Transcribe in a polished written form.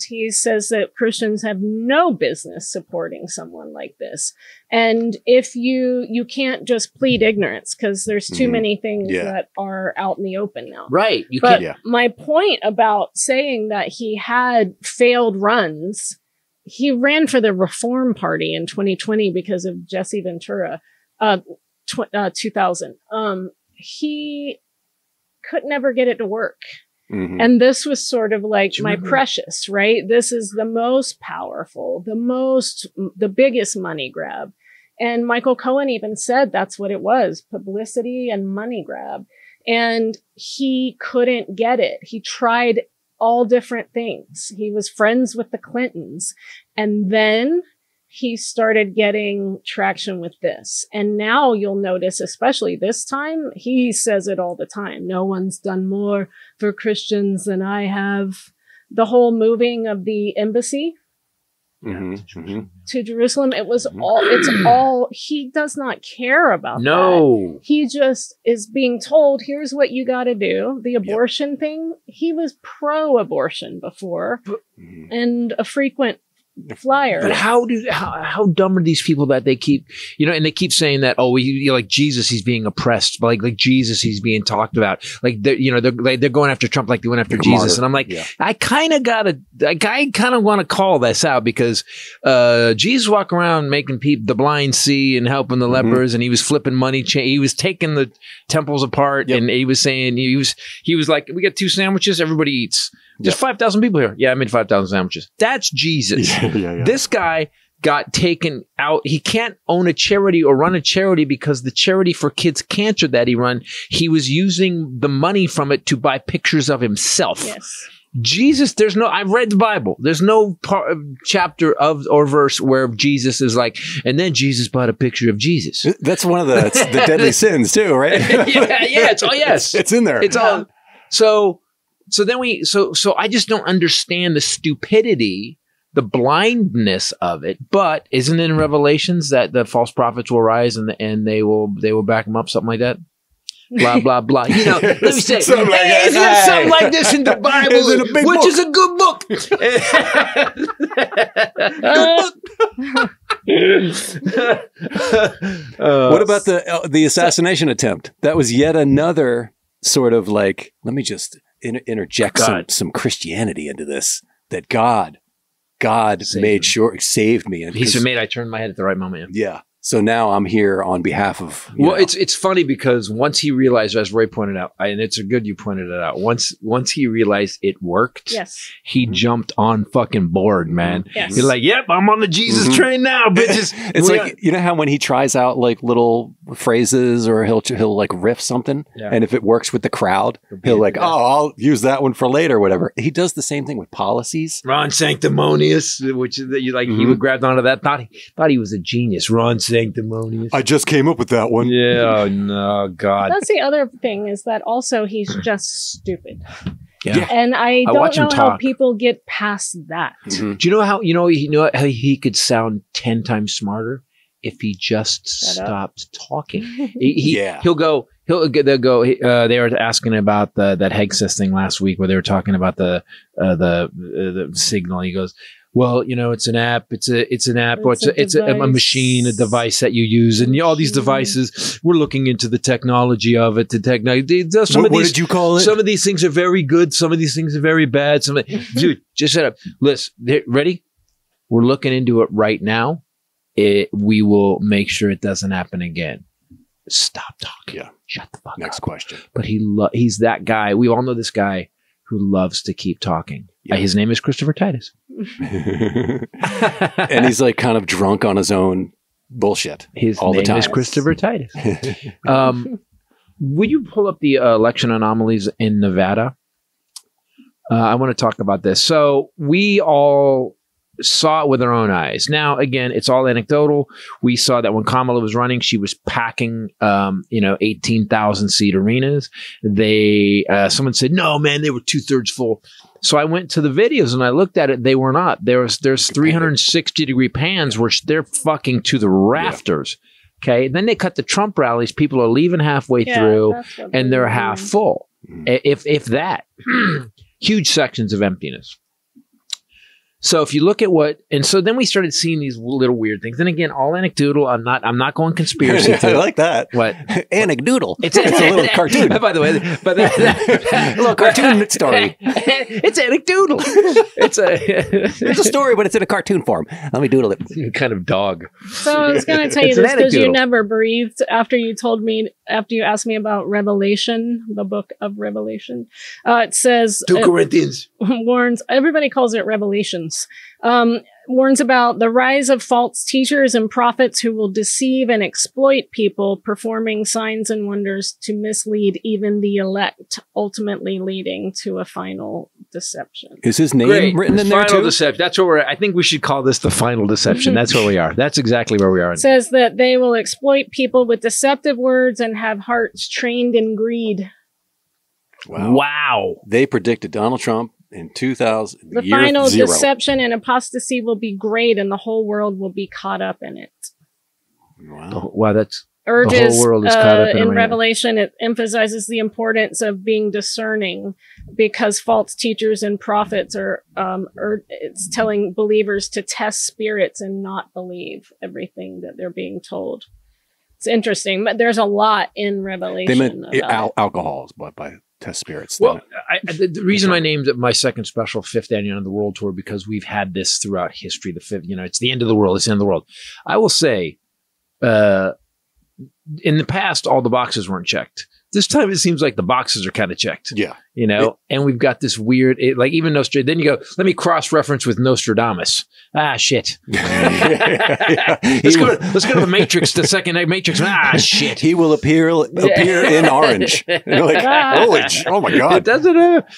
He says that Christians have no business supporting someone like this. And if you can't just plead ignorance, because there's too many things that are out in the open now. Right. You but can't. My point about saying that he had failed runs, he ran for the Reform Party in 2020 because of Jesse Ventura, 2000. He could never get it to work. And this was sort of like my precious, right? This is the most powerful, the biggest money grab. And Michael Cohen even said that's what it was, publicity and money grab. And he couldn't get it. He tried all different things. He was friends with the Clintons. And then he started getting traction with this. And now you'll notice, especially this time, he says it all the time. No one's done more for Christians than I have. The whole moving of the embassy to Jerusalem, it's all, he does not care about that. He just is being told, here's what you got to do. The abortion thing, he was pro-abortion before and a frequent flyer. But how dumb are these people that they keep, and they keep saying that, oh, like Jesus, he's being oppressed, like Jesus, he's being talked about, like they're going after Trump like they went after Jesus, and I'm like, I kind of want to call this out because Jesus walked around making the blind see and helping the lepers, and he was flipping money, he was taking the temples apart, and he was saying he was like, we got 2 sandwiches, everybody eats. There's 5,000 people here. Yeah, I made 5,000 sandwiches. That's Jesus. This guy got taken out. He can't own a charity or run a charity because the charity for kids' cancer that he run, he was using the money from it to buy pictures of himself. Yes. Jesus, I've read the Bible. There's no chapter or verse where Jesus is like, and then Jesus bought a picture of Jesus. That's one of the deadly sins too, right? It's in there. It's all. So I just don't understand the stupidity, the blindness of it. But isn't it in Revelations that the false prophets will rise and they will back them up, something like that? Blah blah blah. Let me say, something like this in the Bible, which is a good book. What about the assassination attempt? That was yet another sort of like, let me just interject some Christianity into this, that God saved me. And he made I turned my head at the right moment. Yeah. So now I'm here on behalf of. It's funny because once he realized, as Roy pointed out, and it's good you pointed it out. Once he realized it worked, he jumped on fucking board, man. He's like, "Yep, I'm on the Jesus train now, bitches." It's like, how when he tries out like little phrases, or he'll like riff something, and if it works with the crowd, he'll like, "Oh, I'll use that one for later," whatever. He does the same thing with policies. Ron Sanctimonious, which is he would grab onto that. Thought he was a genius. Ron Sanctimonious. I just came up with that one. Yeah. Oh, no, God. That's the other thing, is that also he's just stupid. Yeah. And I don't know how people get past that. Do you know how how he could sound 10 times smarter if he just stopped talking? They'll go. They were asking about that Hegseth thing last week, where they were talking about the signal. He goes, well, it's an app. It's an app. It's a machine, a device that you use, and all these devices. We're looking into the technology of it. What did you call it? Some of these things are very good. Some of these things are very bad. Dude, just shut up. Listen, ready? We're looking into it right now. We will make sure it doesn't happen again. Stop talking. Yeah. Shut the fuck up. Next question. But he's that guy. We all know this guy who loves to keep talking. His name is Christopher Titus. And he's like kind of drunk on his own bullshit. His all name the time. is Christopher Titus. Would you pull up the election anomalies in Nevada? I want to talk about this. So we all saw it with our own eyes. Now, again, it's all anecdotal. We saw that when Kamala was running, she was packing, 18,000 seat arenas. Someone said, no, man, they were 2/3 full. So I went to the videos and I looked at it. They were not. There's 360-degree pans where they're fucking to the rafters. Yeah. Okay. Then they cut the Trump rallies. People are leaving halfway through and they're half full. If that. Huge sections of emptiness. So if you look at and so then we started seeing these little weird things. And again, all anecdotal. I'm not going conspiracy. I like that. What? Anecdotal. It's a little cartoon. By the way, but a little cartoon story. It's anecdotal. It's a story, but it's in a cartoon form. Let me doodle it. Kind of dog. So I was going to tell you this because you never breathed after you asked me about Revelation, the book of Revelation. It says 2 Corinthians warns, everybody calls it Revelations. Warns about the rise of false teachers and prophets who will deceive and exploit people, performing signs and wonders to mislead even the elect, ultimately leading to a final deception. Is his name written in there too? Deception. That's where I think we should call this the final deception. That's where we are. That's exactly where we are. It says that they will exploit people with deceptive words and have hearts trained in greed. Wow. They predicted Donald Trump in 2000. The final deception and apostasy will be great, and the whole world will be caught up in it. Wow. Wow, that's urges the whole world is caught up in Revelation. It emphasizes the importance of being discerning because false teachers and prophets it's telling believers to test spirits and not believe everything that they're being told. It's interesting, but there's a lot in Revelation. They meant alcohols, but by test spirits. Well, the reason I named it my second special, 5th annual of the World Tour, because we've had this throughout history. It's the end of the world. It's the end of the world. I will say, in the past, all the boxes weren't checked. This time, it seems like the boxes are kind of checked. Yeah. And we've got this weird, like even Nostradamus. Then you go, let me cross-reference with Nostradamus. Ah, shit. Let's go to the Matrix, the second Matrix. Ah, shit. He will appear in orange. And you're like, oh my God. It doesn't